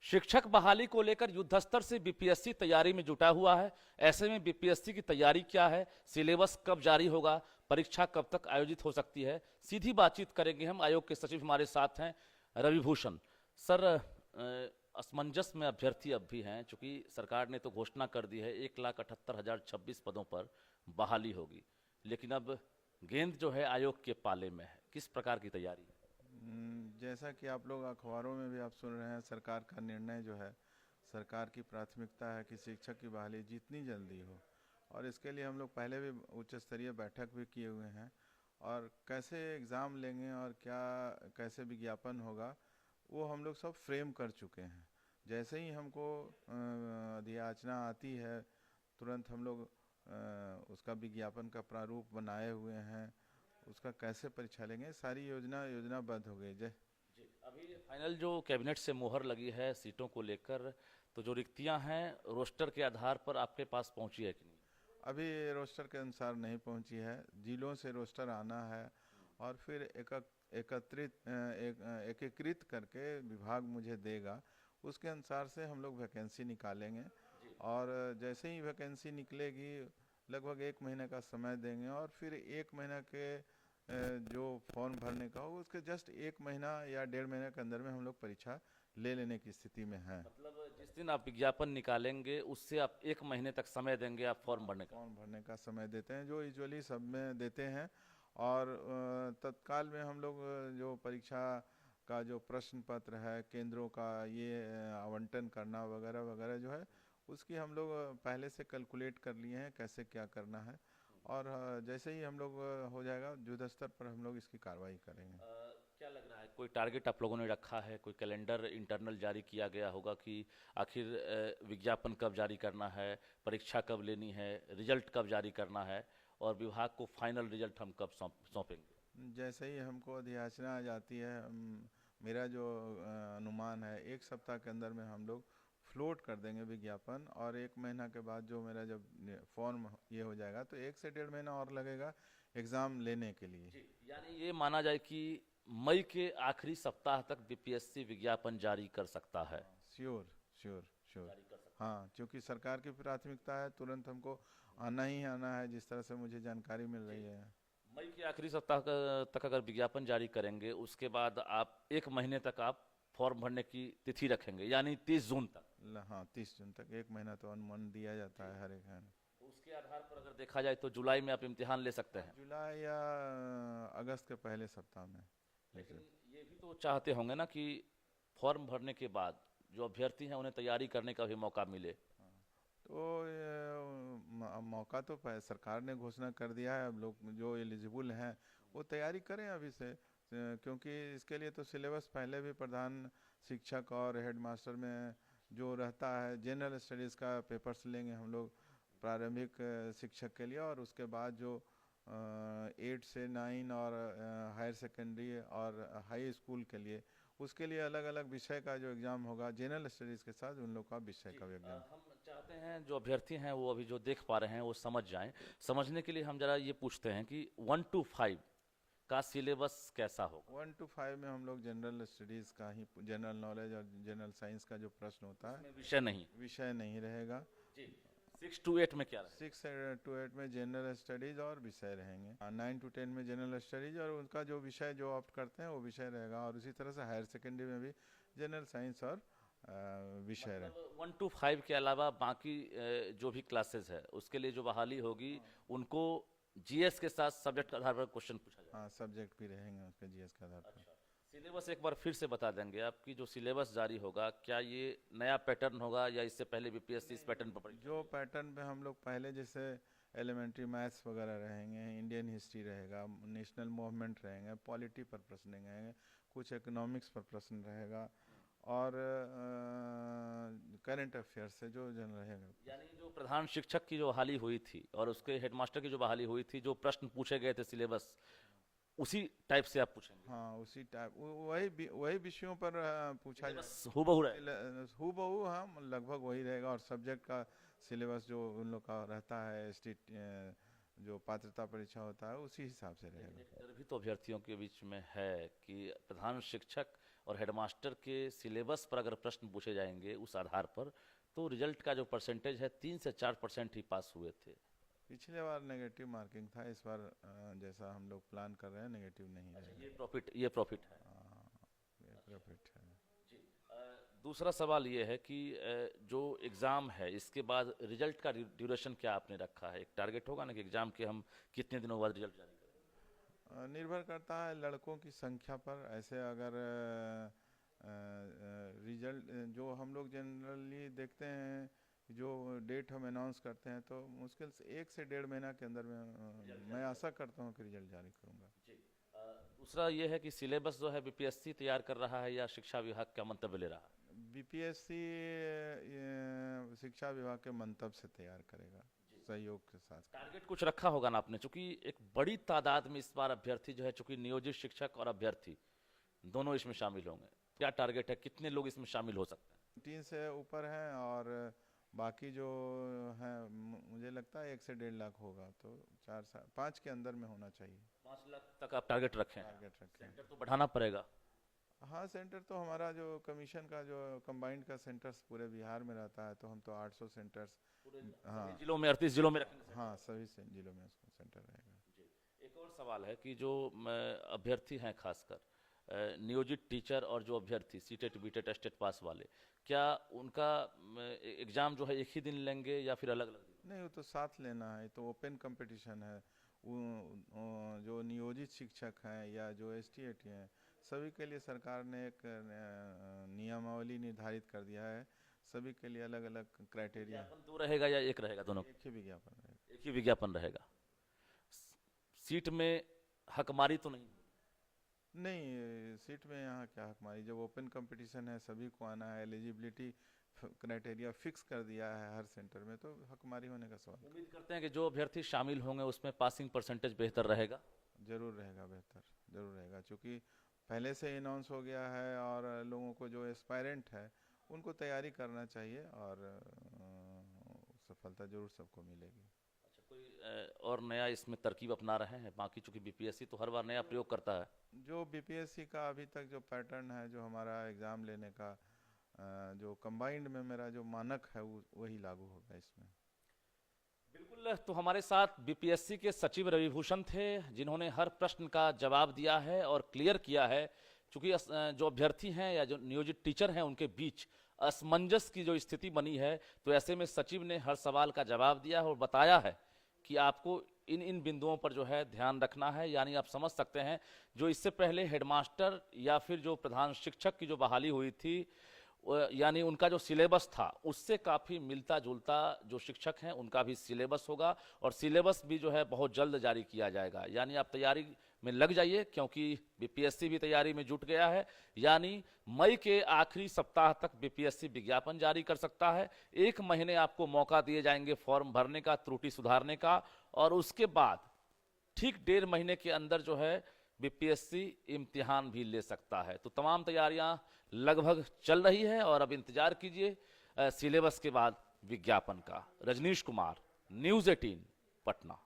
शिक्षक बहाली को लेकर युद्धस्तर से बीपीएससी तैयारी में जुटा हुआ है। ऐसे में बीपीएससी की तैयारी क्या है, सिलेबस कब जारी होगा, परीक्षा कब तक आयोजित हो सकती है, सीधी बातचीत करेंगे हम। आयोग के सचिव हमारे साथ हैं, रवि भूषण सर। असमंजस में अभ्यर्थी अब भी हैं, चूंकि सरकार ने तो घोषणा कर दी है 1,78,026 पदों पर बहाली होगी, लेकिन अब गेंद जो है आयोग के पाले में है। किस प्रकार की तैयारी? जैसा कि आप लोग अखबारों में भी आप सुन रहे हैं, सरकार का निर्णय जो है, सरकार की प्राथमिकता है कि शिक्षक की बहाली जितनी जल्दी हो, और इसके लिए हम लोग पहले भी उच्च स्तरीय बैठक भी किए हुए हैं। और कैसे एग्ज़ाम लेंगे और क्या कैसे विज्ञापन होगा, वो हम लोग सब फ्रेम कर चुके हैं। जैसे ही हमको अधियाचना आती है, तुरंत हम लोग उसका विज्ञापन का प्रारूप बनाए हुए हैं। उसका कैसे परीक्षा लेंगे, सारी योजनाबद्ध हो गई। जय जी, अभी फाइनल जो कैबिनेट से मोहर लगी है सीटों को लेकर, तो जो रिक्तियां हैं रोस्टर के आधार पर आपके पास पहुंची है कि नहीं? अभी रोस्टर के अनुसार नहीं पहुंची है, जिलों से रोस्टर आना है और फिर एकीकृत करके विभाग मुझे देगा, उसके अनुसार से हम लोग वैकेंसी निकालेंगे। और जैसे ही वैकेंसी निकलेगी, लगभग 1 महीने का समय देंगे, और फिर 1 महीना के जो फॉर्म भरने का हो, उसके जस्ट 1 महीना या 1.5 महीने के अंदर में हम लोग परीक्षा ले लेने की स्थिति में हैं। मतलब जिस दिन आप विज्ञापन निकालेंगे उससे आप 1 महीने तक समय देंगे आप फॉर्म भरने का? फॉर्म भरने का समय देते हैं, जो यूजुअली सब में देते हैं। और तत्काल में हम लोग जो परीक्षा का जो प्रश्न पत्र है, केंद्रों का ये आवंटन करना वगैरह वगैरह जो है, उसकी हम लोग पहले से कैलकुलेट कर लिए हैं कैसे क्या करना है। और जैसे ही हम लोग हो जाएगा, युद्ध स्तर पर हम लोग इसकी कार्रवाई करेंगे। क्या लग रहा है, कोई टारगेट आप लोगों ने रखा है, कोई कैलेंडर इंटरनल जारी किया गया होगा कि आखिर विज्ञापन कब जारी करना है, परीक्षा कब लेनी है, रिजल्ट कब जारी करना है, और विभाग को फाइनल रिजल्ट हम कब सौंपेंगे? जैसे ही हमको अधियाचना आ जाती है, मेरा जो अनुमान है, 1 सप्ताह के अंदर में हम लोग फ्लोट कर देंगे विज्ञापन। और 1 महीना के बाद जो मेरा जब फॉर्म ये हो जाएगा, तो 1 से 1.5 महीना और लगेगा एग्ज़ाम लेने के लिए। जी, यानी ये माना जाए कि मई के आखिरी सप्ताह तक बीपीएससी विज्ञापन जारी कर सकता है? Sure, sure, sure. जारी कर सकता हाँ, क्योंकि सरकार की प्राथमिकता है, तुरंत हमको आना ही आना है, जिस तरह से मुझे जानकारी मिल है। रही है। मई के आखिरी सप्ताह तक अगर विज्ञापन जारी करेंगे, उसके बाद आप 1 महीने तक आप फॉर्म भरने की तिथि रखेंगे, यानी 30 जून तक। हाँ, 30 जून तक 1 महीना तो अनुमान दिया जाता है हर एक है। तो उसके आधार पर अगर देखा जाए तो जुलाई में आप इम्तिहान ले सकते हैं। जुलाई या अगस्त के पहले सप्ताह में। लेकिन जैसे ये भी तो चाहते होंगे ना कि फॉर्म भरने के बाद जो अभ्यर्थी हैं उन्हें तैयारी करने का भी मौका मिले। तो मौका तो सरकार ने घोषणा कर दिया है, अब लोग जो एलिजिबल हैं वो तैयारी करें अभी से। क्योंकि इसके लिए तो सिलेबस पहले भी प्रधान शिक्षक और हेड मास्टर में जो रहता है, जनरल स्टडीज़ का पेपर्स लेंगे हम लोग प्रारंभिक शिक्षक के लिए। और उसके बाद जो 8 से 9 और हायर सेकेंडरी और हाई स्कूल के लिए, उसके लिए अलग अलग विषय का जो एग्ज़ाम होगा, जनरल स्टडीज़ के साथ उन लोग का विषय जी, का भी एग्ज़ाम। हम चाहते हैं जो अभ्यर्थी हैं वो अभी जो देख पा रहे हैं वो समझ जाएं। समझने के लिए हम जरा ये पूछते हैं कि 1 to 5 का सिलेबस कैसा होगा? 1 to 5 में हम लोग जनरल स्टडीज़ का ही, जनरल नॉलेज और जनरल साइंस का जो प्रश्न होता है, उसमें विषय नहीं? विषय नहीं रहेगा। जी। 6 to 8 में क्या रहेगा? 6 to 8 में जनरल स्टडीज़ और विषय रहेंगे। 9 to 10 में जनरल स्टडीज़ और उनका जो विषय जो ऑप्ट करते हैं वो विषय रहेगा। और उसी तरह से हायर सेकेंडरी में भी जनरल साइंस और विषय रहे। मतलब 1 to 5 के अलावा बाकी जो भी क्लासेस है उसके लिए जो बहाली होगी, उनको जीएस के साथ सब्जेक्ट के आधार पर क्वेश्चन पूछा जाएगा? हाँ, सब्जेक्ट भी रहेंगे उसके जीएस के आधार पर। अच्छा, सिलेबस एक बार फिर से बता देंगे? आपकी जो सिलेबस जारी होगा, क्या ये नया पैटर्न होगा या इससे पहले बीपीएससी इस पैटर्न पर परीक्षा जो लेगी? पैटर्न पे हम लोग पहले, जैसे एलिमेंट्री मैथ्स वगैरह रहेंगे, इंडियन हिस्ट्री रहेगा, नेशनल मूवमेंट रहेंगे, पॉलिटी पर प्रश्न रहेंगे, कुछ इकोनॉमिक्स पर प्रश्न रहेगा, और करंट अफेयर्स से जो जन रहेगा। यानी जो प्रधान शिक्षक की जो बहाली हुई थी और उसके हेडमास्टर की जो बहाली हुई थी, जो प्रश्न पूछे गए थे सिलेबस उसी टाइप से आप पूछेंगे? हाँ, उसी टाइप, वही विषयों पर पूछा जाए। सिलेबस हूबहू रहेगा? हूबहू, हाँ, लगभग वही रहेगा। और सब्जेक्ट का सिलेबस जो उन लोग का रहता है, स्टेट जो पात्रता परीक्षा होता है, उसी हिसाब से लेकिन रहेगा। एक डर भी तो अभ्यर्थियों के बीच में है कि प्रधान शिक्षक और हेडमास्टर के सिलेबस पर अगर प्रश्न पूछे जाएंगे उस आधार पर, तो रिजल्ट का जो परसेंटेज है 3 से 4% ही पास हुए थे। पिछले बार नेगेटिव मार्किंग था, इस बार जैसा हम लोग प्लान कर रहे हैं नेगेटिव नहीं रहेगा। ये प्रॉफिट है। ये प्रॉफिट है। जी। दूसरा सवाल ये है कि जो एग्ज़ाम है इसके बाद रिजल्ट का ड्यूरेशन क्या आपने रखा है? एक टारगेट होगा ना कि एग्ज़ाम के हम कितने दिनों बाद रिजल्ट जारी करें? निर्भर करता है लड़कों की संख्या पर। ऐसे अगर रिजल्ट जो हम लोग जनरली देखते हैं, जो डेट हम अनाउंस करते हैं, तो मुश्किल से 1 से 1.5 महीना के अंदर में मैं आशा करता हूँ कि रिजल्ट जारी करूँगा। जी। दूसरा ये है कि सिलेबस जो है बीपीएससी तैयार कर रहा है या शिक्षा विभाग का मंतव्य ले रहा है? बीपीएससी शिक्षा विभाग के मंतव्य से तैयार करेगा, सहयोग के साथ। टारगेट कुछ रखा होगा ना आपने, चूंकि एक बड़ी तादाद में इस बार अभ्यर्थी जो है, चूंकि नियोजित शिक्षक और अभ्यर्थी दोनों इसमें शामिल होंगे, क्या टारगेट है, कितने लोग इसमें शामिल हो सकते हैं? 3 से ऊपर हैं और बाकी जो हैं मुझे लगता है 1 से 1.5 लाख होगा, तो 5 के अंदर में होना चाहिए। 5 लाख तक आप टारगेट रखें? टारगेट रखें। सेंटर तो बढ़ाना पड़ेगा। हाँ, सेंटर तो हमारा जो कमीशन का जो कंबाइंड का सेंटर्स पूरे बिहार में रहता है, तो हम तो 800 सेंटर्स, हाँ जिलों में 38 जिलों में रखेंगे। हाँ, सभी जिलों में उसको सेंटर रहेगा। जी। एक और सवाल है कि जो अभ्यर्थी हैं, खासकर नियोजित टीचर और जो अभ्यर्थी सीटेट बीटेट स्टेट पास वाले, क्या उनका एग्जाम जो है एक ही दिन लेंगे या फिर अलग अलग दिन? नहीं, वो तो साथ लेना है, तो ओपन कंपटीशन है। जो नियोजित शिक्षक हैं या जो ST/AT हैं, सभी के लिए सरकार ने एक नियमावली निर्धारित कर दिया है। सभी के लिए अलग अलग क्राइटेरिया। विज्ञापन 2 रहेगा या 1 रहेगा? दोनों एक ही विज्ञापन रहेगा। एक ही विज्ञापन रहेगा। सीट में हकमारी तो नहीं? नहीं, सीट में यहाँ क्या हकमारी, जब ओपन कंपटीशन है, सभी को आना है, एलिजिबिलिटी क्राइटेरिया फिक्स कर दिया है हर सेंटर में, तो हकमारी होने का सवाल। उम्मीद करते हैं कि जो अभ्यर्थी शामिल होंगे उसमें पासिंग परसेंटेज बेहतर रहेगा। जरूर रहेगा, बेहतर जरूर रहेगा, क्योंकि पहले से ही अनाउंस हो गया है और लोगों को जो एस्पायरेंट है उनको तैयारी करना चाहिए और सफलता जरूर सबको मिलेगी। अच्छा, कोई और नया इसमें तरकीब अपना रहे हैं? बाकी चूंकि बीपीएससी तो हर बार नया प्रयोग करता है। जो बीपीएससी का अभी तक जो पैटर्न है, जो हमारा एग्ज़ाम लेने का जो कंबाइंड में मेरा जो मानक है, वही लागू होगा इसमें। बिल्कुल। तो हमारे साथ बीपीएससी के सचिव रविभूषण थे, जिन्होंने हर प्रश्न का जवाब दिया है और क्लियर किया है। चूंकि जो अभ्यर्थी हैं या जो नियोजित टीचर हैं उनके बीच असमंजस की जो स्थिति बनी है, तो ऐसे में सचिव ने हर सवाल का जवाब दिया है और बताया है कि आपको इन इन बिंदुओं पर जो है ध्यान रखना है। यानी आप समझ सकते हैं, जो इससे पहले हेडमास्टर या फिर जो प्रधान शिक्षक की जो बहाली हुई थी, यानी उनका जो सिलेबस था उससे काफ़ी मिलता जुलता जो शिक्षक हैं उनका भी सिलेबस होगा, और सिलेबस भी जो है बहुत जल्द जारी किया जाएगा। यानी आप तैयारी में लग जाइए, क्योंकि बीपीएससी भी तैयारी में जुट गया है। यानी मई के आखिरी सप्ताह तक बीपीएससी विज्ञापन जारी कर सकता है। 1 महीने आपको मौका दिए जाएंगे फॉर्म भरने का, त्रुटि सुधारने का, और उसके बाद ठीक 1.5 महीने के अंदर जो है बीपीएससी इम्तिहान भी ले सकता है। तो तमाम तैयारियां लगभग चल रही है और अब इंतजार कीजिए सिलेबस के बाद विज्ञापन का। रजनीश कुमार, न्यूज़ 18, पटना।